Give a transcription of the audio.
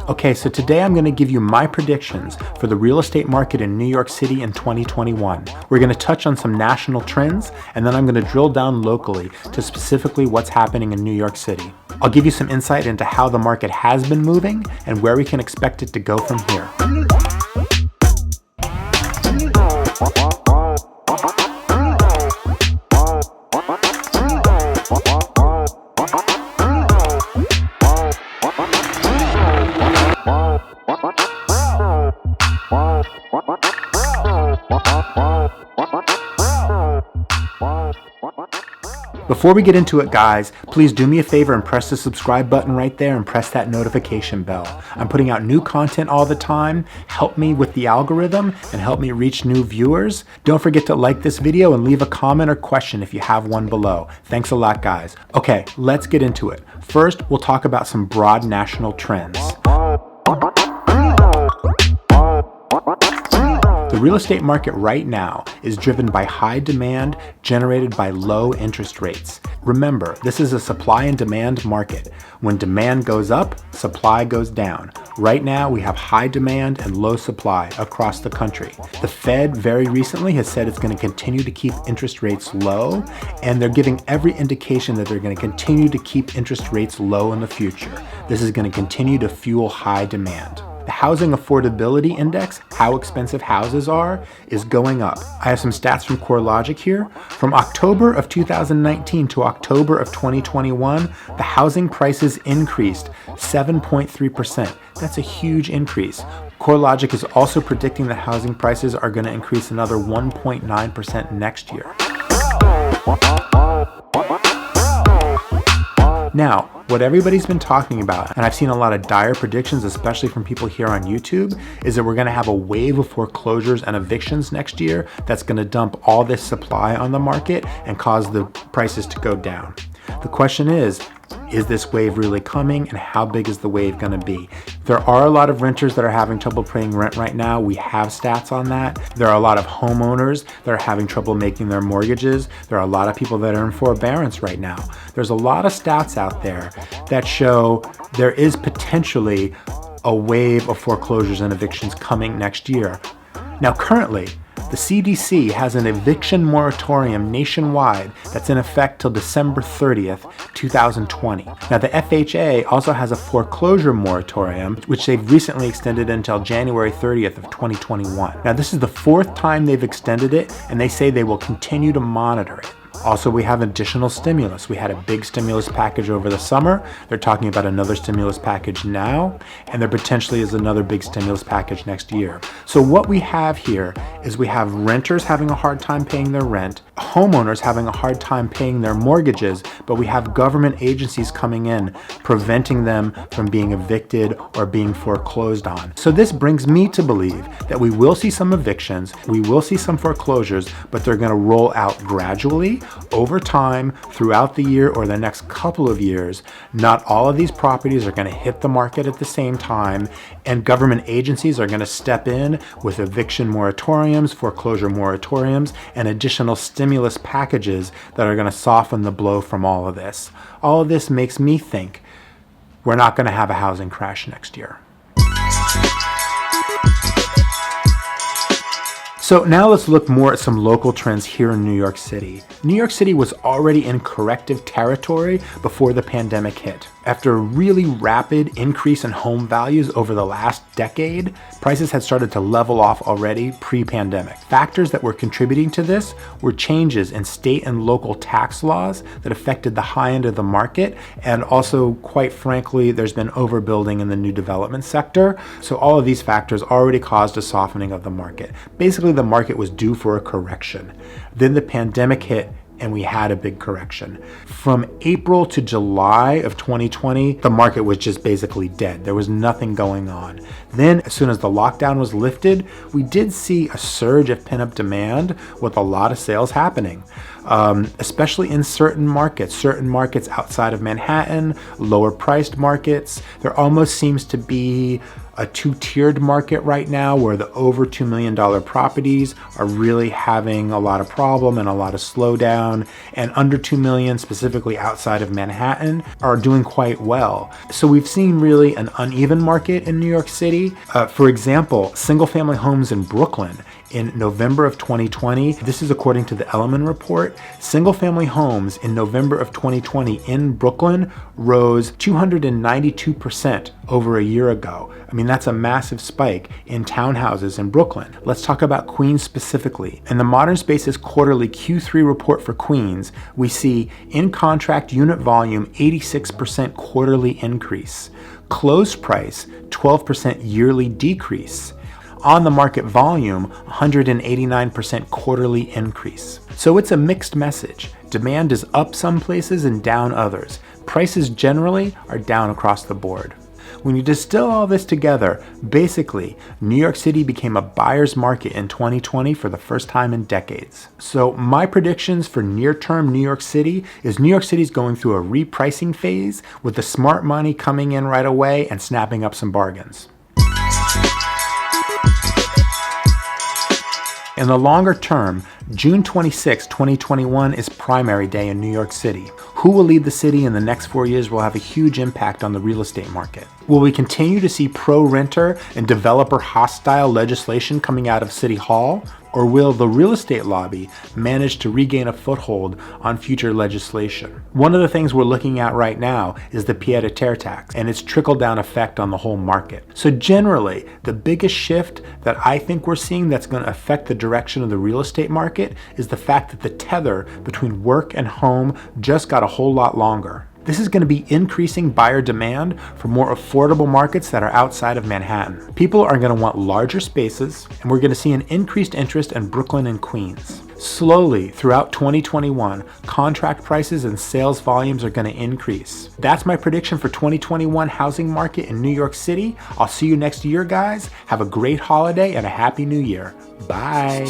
Okay, so today I'm going to give you my predictions for the real estate market in New York City in 2021. We're going to touch on some national trends, and then I'm going to drill down locally to specifically what's happening in New York City. I'll give you some insight into how the market has been moving and where we can expect it to go from here. Before we get into it, guys, please do me a favor and press the subscribe button right there and press that notification bell. I'm putting out new content all the time. Help me with the algorithm and help me reach new viewers. Don't forget to like this video and leave a comment or question if you have one below. Thanks a lot, guys. Okay, let's get into it. First, we'll talk about some broad national trends. The real estate market right now is driven by high demand generated by low interest rates. Remember, this is a supply and demand market. When demand goes up, supply goes down. Right now, we have high demand and low supply across the country. The Fed very recently has said it's going to continue to keep interest rates low, and they're giving every indication that they're going to continue to keep interest rates low in the future. This is going to continue to fuel high demand. The housing affordability index, how expensive houses are, is going up. I have some stats from CoreLogic here. From October of 2019 to October of 2021, the housing prices increased 7.3%. That's a huge increase. CoreLogic is also predicting that housing prices are going to increase another 1.9% next year. Now, what everybody's been talking about, and I've seen a lot of dire predictions, especially from people here on YouTube, is that we're going to have a wave of foreclosures and evictions next year that's going to dump all this supply on the market and cause the prices to go down. The question is this wave really coming, and how big is the wave going to be? There are a lot of renters that are having trouble paying rent right now. We have stats on that. There are a lot of homeowners that are having trouble making their mortgages. There are a lot of people that are in forbearance right now. There's a lot of stats out there that show there is potentially a wave of foreclosures and evictions coming next year. Now, currently, the CDC has an eviction moratorium nationwide that's in effect till December 30th, 2020. Now, the FHA also has a foreclosure moratorium, which they've recently extended until January 30th of 2021. Now, this is the fourth time they've extended it, and they say they will continue to monitor it. Also, we have additional stimulus. We had a big stimulus package over the summer. They're talking about another stimulus package now, and there potentially is another big stimulus package next year. So what we have here is we have renters having a hard time paying their rent, homeowners having a hard time paying their mortgages, but we have government agencies coming in, preventing them from being evicted or being foreclosed on. So this brings me to believe that we will see some evictions, we will see some foreclosures, but they're going to roll out gradually over time throughout the year or the next couple of years. Not all of these properties are going to hit the market at the same time, and government agencies are going to step in with eviction moratoriums, foreclosure moratoriums, and additional stimulus packages that are going to soften the blow from all of this. All of this makes me think we're not going to have a housing crash next year. So now let's look more at some local trends here in New York City. New York City was already in corrective territory before the pandemic hit. After a really rapid increase in home values over the last decade, prices had started to level off already pre-pandemic. Factors that were contributing to this were changes in state and local tax laws that affected the high end of the market, and also, quite frankly, there's been overbuilding in the new development sector. So all of these factors already caused a softening of the market. Basically, the market was due for a correction. Then the pandemic hit, and we had a big correction. From April to July of 2020, the market was just basically dead. There was nothing going on. Then, as soon as the lockdown was lifted, we did see a surge of pent-up demand with a lot of sales happening, especially in certain markets outside of Manhattan, lower priced markets. There almost seems to be a two-tiered market right now where the over $2 million properties are really having a lot of problem and a lot of slowdown, and under 2 million, specifically outside of Manhattan, are doing quite well. So we've seen really an uneven market in New York City. For example, single-family homes in Brooklyn in November of 2020, this is according to the Elliman report, single-family homes in November of 2020 in Brooklyn rose 292% over a year ago. I mean, that's a massive spike in townhouses in Brooklyn. Let's talk about Queens specifically. In the Modern Spaces quarterly Q3 report for Queens, we see in contract unit volume 86% quarterly increase, closed price 12% yearly decrease, on the market volume 189% quarterly increase. So it's a mixed message. Demand is up some places and down others. Prices generally are down across the board. When you distill all this together, basically, New York City became a buyer's market in 2020 for the first time in decades. So my predictions for near-term New York City is New York City's going through a repricing phase with the smart money coming in right away and snapping up some bargains. In the longer term, June 26, 2021 is primary day in New York City. Who will lead the city in the next 4 years will have a huge impact on the real estate market. Will we continue to see pro-renter and developer hostile legislation coming out of City Hall? Or will the real estate lobby manage to regain a foothold on future legislation? One of the things we're looking at right now is the pied-à-terre tax and its trickle-down effect on the whole market. So generally, the biggest shift that I think we're seeing that's going to affect the direction of the real estate market is the fact that the tether between work and home just got a whole lot longer. This is going to be increasing buyer demand for more affordable markets that are outside of Manhattan. People are going to want larger spaces, and we're going to see an increased interest in Brooklyn and Queens. Slowly, throughout 2021, contract prices and sales volumes are going to increase. That's my prediction for 2021 housing market in New York City. I'll see you next year, guys. Have a great holiday and a happy new year. Bye.